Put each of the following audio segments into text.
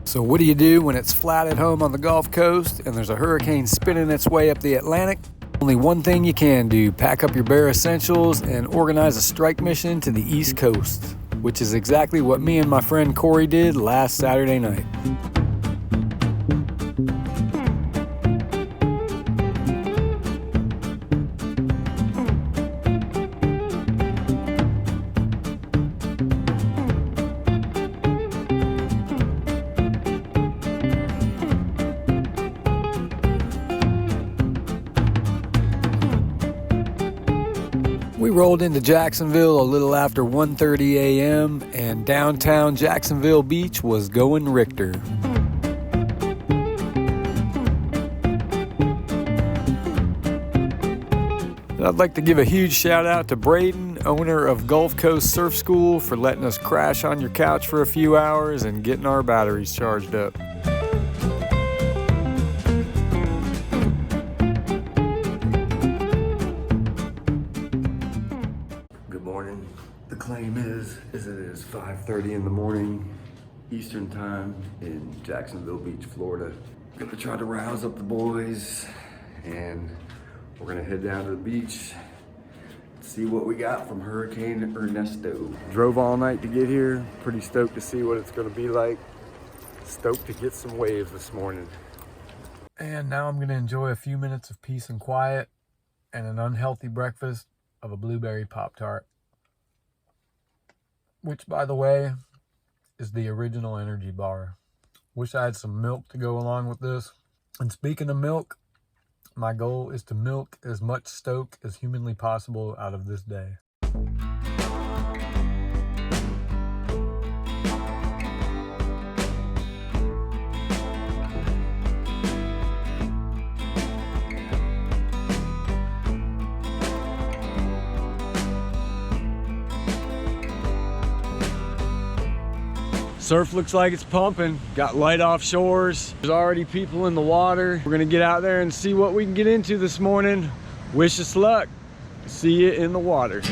So what do you do when it's flat at home on the Gulf Coast and there's a hurricane spinning its way up the Atlantic? Only one thing you can do: pack up your bare essentials and organize a strike mission to the East Coast, which is exactly what me and my friend Corey did last Saturday night. We rolled into Jacksonville a little after 1:30 a.m. and downtown Jacksonville Beach was going Richter. And I'd like to give a huge shout out to Braden, owner of Gulf Coast Surf School, for letting us crash on your couch for a few hours and getting our batteries charged up. The claim is it is 5:30 in the morning Eastern time in Jacksonville Beach, Florida. Gonna try to rouse up the boys and we're gonna head down to the beach, see what we got from Hurricane Ernesto. Drove all night to get here. Pretty stoked to see what it's gonna be like. Stoked to get some waves this morning. And now I'm gonna enjoy a few minutes of peace and quiet and an unhealthy breakfast of a blueberry Pop-Tart. Which, by the way, is the original energy bar. Wish I had some milk to go along with this. And speaking of milk, my goal is to milk as much stoke as humanly possible out of this day. Surf looks like it's pumping. Got light off shores. There's already people in the water. We're gonna get out there and see what we can get into this morning. Wish us luck. See you in the water.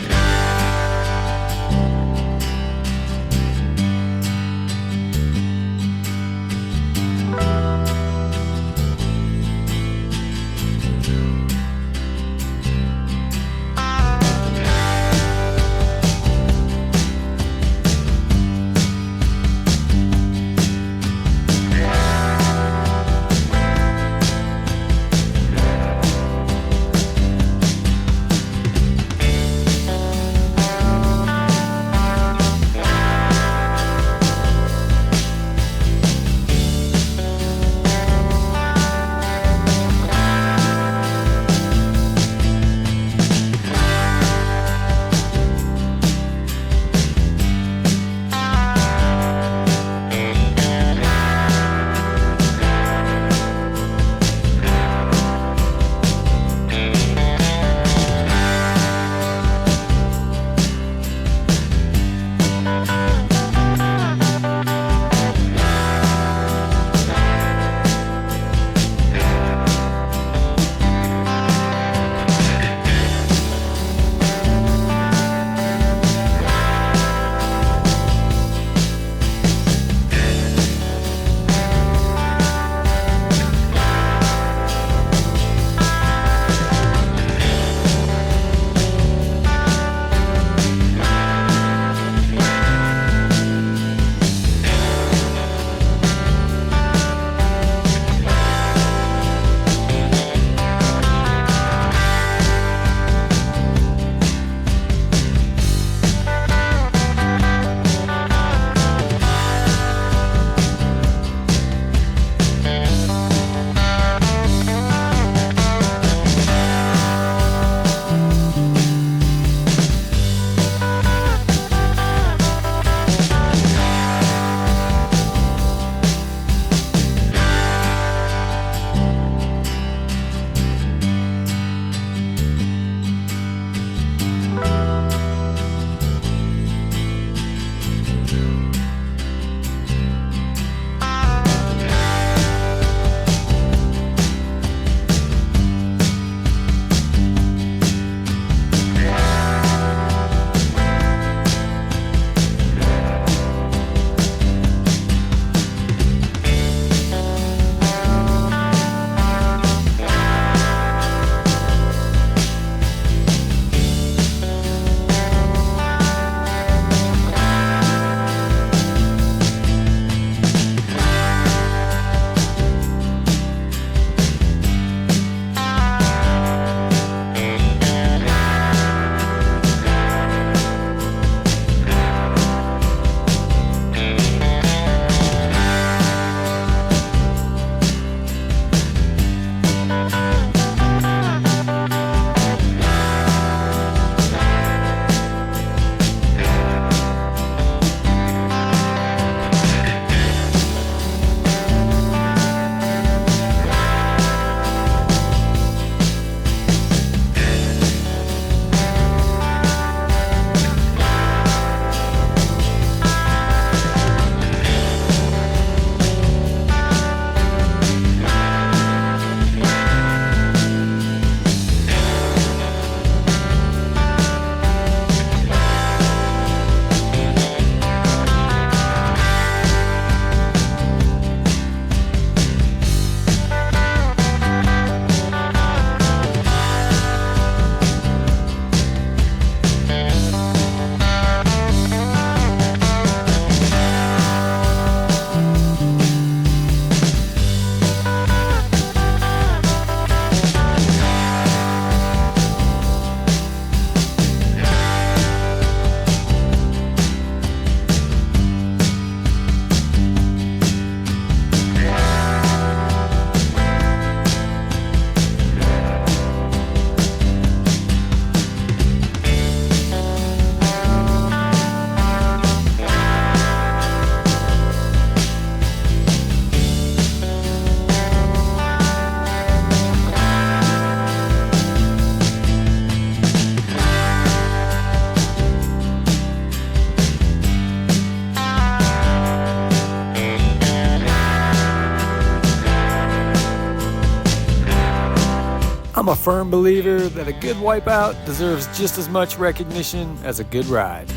I'm a firm believer that a good wipeout deserves just as much recognition as a good ride.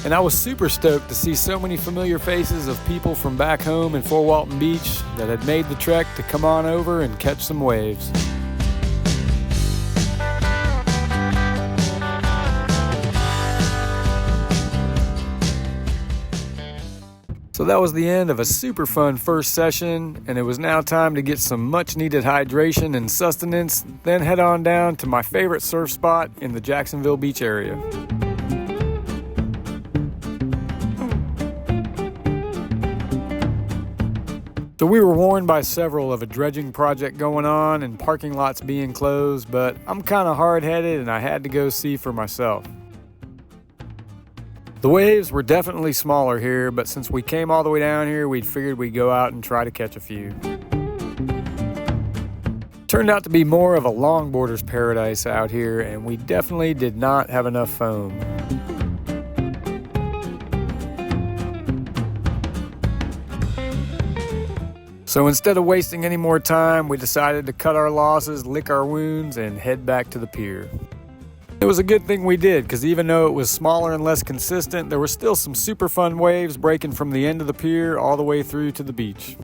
And I was super stoked to see so many familiar faces of people from back home in Fort Walton Beach that had made the trek to come on over and catch some waves. So that was the end of a super fun first session, and it was now time to get some much needed hydration and sustenance, then head on down to my favorite surf spot in the Jacksonville Beach area. So we were warned by several of a dredging project going on and parking lots being closed, but I'm kind of hard-headed and I had to go see for myself. The waves were definitely smaller here, but since we came all the way down here, we figured we'd go out and try to catch a few. Turned out to be more of a longboarder's paradise out here, and we definitely did not have enough foam. So instead of wasting any more time, we decided to cut our losses, lick our wounds, and head back to the pier. It was a good thing we did, because even though it was smaller and less consistent, there were still some super fun waves breaking from the end of the pier all the way through to the beach.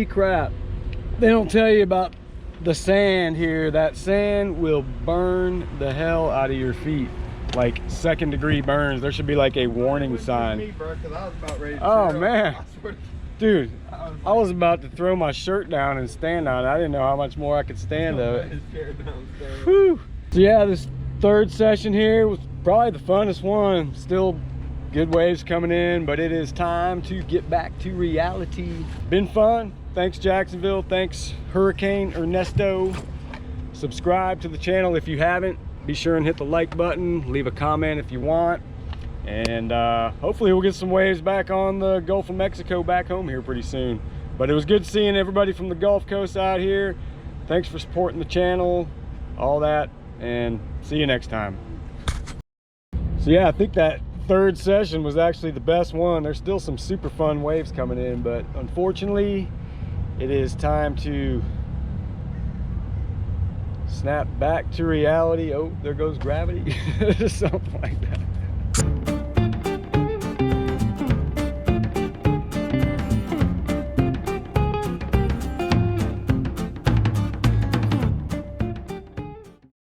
crap. They don't tell you about the sand here. That sand will burn the hell out of your feet. Like 2nd-degree burns. There should be like a warning sign. Oh man, dude, I was about to throw my shirt down and stand on it. I didn't know how much more I could stand of it. Whew. So yeah, this 3rd session here was probably the funnest one. Still good waves coming in, but it is time to get back to reality. Been fun. Thanks Jacksonville. Thanks Hurricane Ernesto. Subscribe to the channel if you haven't. Be sure and hit the like button. Leave a comment if you want. And hopefully we'll get some waves back on the Gulf of Mexico back home here pretty soon. But it was good seeing everybody from the Gulf Coast out here. Thanks for supporting the channel, all that, and see you next time. So yeah, I think that 3rd session was actually the best one. There's still some super fun waves coming in, but unfortunately it is time to snap back to reality. Oh, there goes gravity. Something like that.